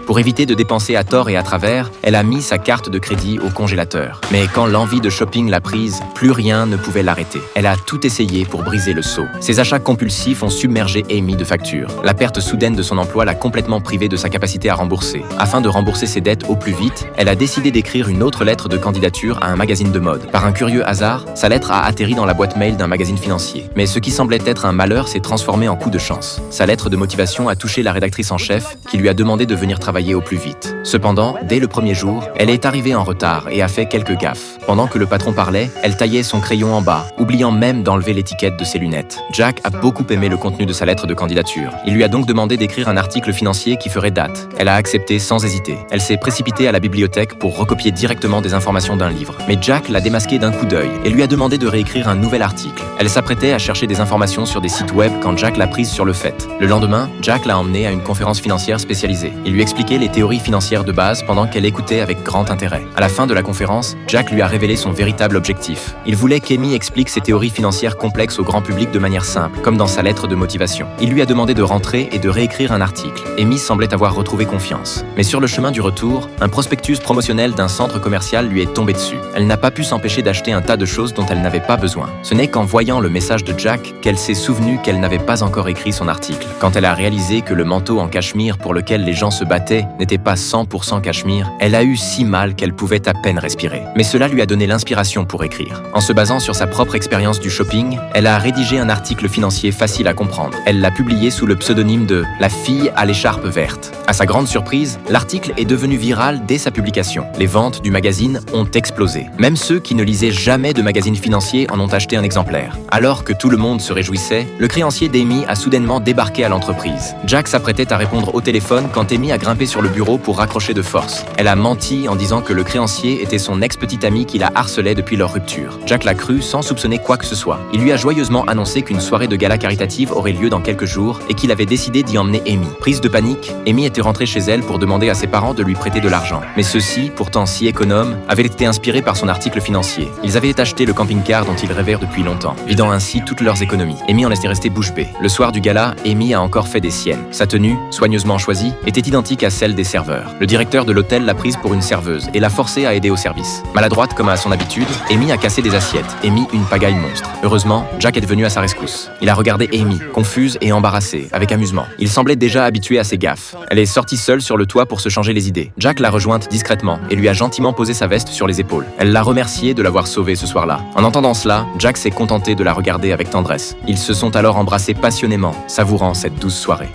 Pour éviter de dépenser à tort et à travers, elle a mis sa carte de crédit au congélateur. Mais quand l'envie de shopping l'a prise, plus rien ne pouvait l'arrêter. Elle a tout essayé pour briser le sceau. Ses achats compulsifs ont submergé Amy de factures. La perte soudaine de son emploi l'a complètement privée de sa capacité à rembourser. Afin de rembourser ses dettes au plus vite, elle a décidé d'écrire une autre lettre de candidature à un magazine de mode. Par un curieux hasard, sa lettre a atterri dans la boîte mail d'un magazine financier. Mais ce qui semblait être un malheur s'est transformé en coup de chance. Sa lettre de motivation a touché la rédactrice en chef, qui lui a demandé de venir travailler au plus vite. Cependant, dès le premier jour, elle est arrivée en retard et a fait quelques gaffes. Pendant que le patron parlait, elle taillait son crayon en bas, oubliant même d'enlever l'étiquette de ses lunettes. Jack a beaucoup aimé le contenu de sa lettre de candidature. Il lui a donc demandé d'écrire un article financier qui ferait date. Elle a accepté sans hésiter. Elle s'est précipitée à la bibliothèque pour recopier directement des informations d'un livre. Mais Jack l'a démasqué d'un coup d'œil et lui a demandé de réécrire un nouvel article. Elle s'apprêtait à chercher des informations sur des sites web quand Jack l'a prise sur le fait. Le lendemain, Jack l'a emmenée à une conférence financière spécialisée. Il lui expliquait les théories financières de base pendant qu'elle écoutait avec grand intérêt. À la fin de la conférence, Jack lui a révélé son véritable objectif. Il voulait qu'Amy explique ses théories financières complexes au grand public de manière simple, comme dans sa lettre de motivation. Il lui a demandé de rentrer et de réécrire un article. Amy semblait avoir retrouvé confiance. Mais sur le chemin du retour, un prospectus promotionnel d'un centre commercial lui est tombé dessus. Elle n'a pas pu s'empêcher d'acheter un tas de choses dont elle n'avait pas besoin. Ce n'est qu'en voyant le message de Jack qu'elle s'est souvenue qu'elle n'avait pas encore écrit son article. Quand elle a réalisé que le manteau en cachemire pour lequel les gens se battaient n'était pas 100% cachemire, elle a eu si mal qu'elle pouvait à peine respirer. Mais cela lui a donné l'inspiration pour écrire. En se basant sur sa propre expérience du shopping, elle a rédigé un article financier facile à comprendre. Elle l'a publié sous le pseudonyme de « La fille à l'écharpe verte ». À sa grande surprise, l'article est devenu viral dès sa publication. Les ventes du magazine ont explosé. Même ceux qui ne lisaient jamais de magazine financier en ont acheté un exemplaire. Alors que tout le monde se réjouissait, le créancier d'Amy a soudainement débarqué à l'entreprise. Jack s'apprêtait à répondre au téléphone quand Amy a grimpé sur le bureau pour raccrocher de force. Elle a menti en disant que le créancier était son ex-petite amie qui la harcelait depuis leur rupture. Jack l'a cru sans soupçonner quoi que ce soit. Il lui a joyeusement annoncé qu'une soirée de gala caritative aurait lieu dans quelques jours et qu'il avait décidé d'y emmener Amy. Prise de panique, Amy était rentrée chez elle pour demander à ses parents de lui prêter de l'argent. Mais ceux-ci, pourtant si économes, avaient été inspirés par son article financier. Ils avaient acheté le camping-car dont ils rêvaient depuis longtemps, vidant ainsi toutes leurs économies. Amy en était restée bouche bée. Le soir du gala, Amy a encore fait des siennes. Sa tenue, soigneusement choisie, était identique à celle des serveurs. Le directeur de l'hôtel l'a prise pour une serveuse et l'a forcée à aider au service. Maladroite comme à son habitude, Amy a cassé des assiettes et mis une pagaille monstre. Heureusement, Jack est venu à sa rescousse. Il a regardé Amy, confuse et embarrassée, avec amusement. Il semblait déjà habitué à ses gaffes. Elle est sortie seule sur le toit pour se changer les idées. Jack l'a rejointe discrètement et lui a gentiment posé sa veste sur les épaules. Elle l'a remercié de l'avoir sauvée ce soir-là. En entendant cela, Jack s'est contenté de la regarder avec tendresse. Ils se sont alors embrassés passionnément, savourant cette douce soirée.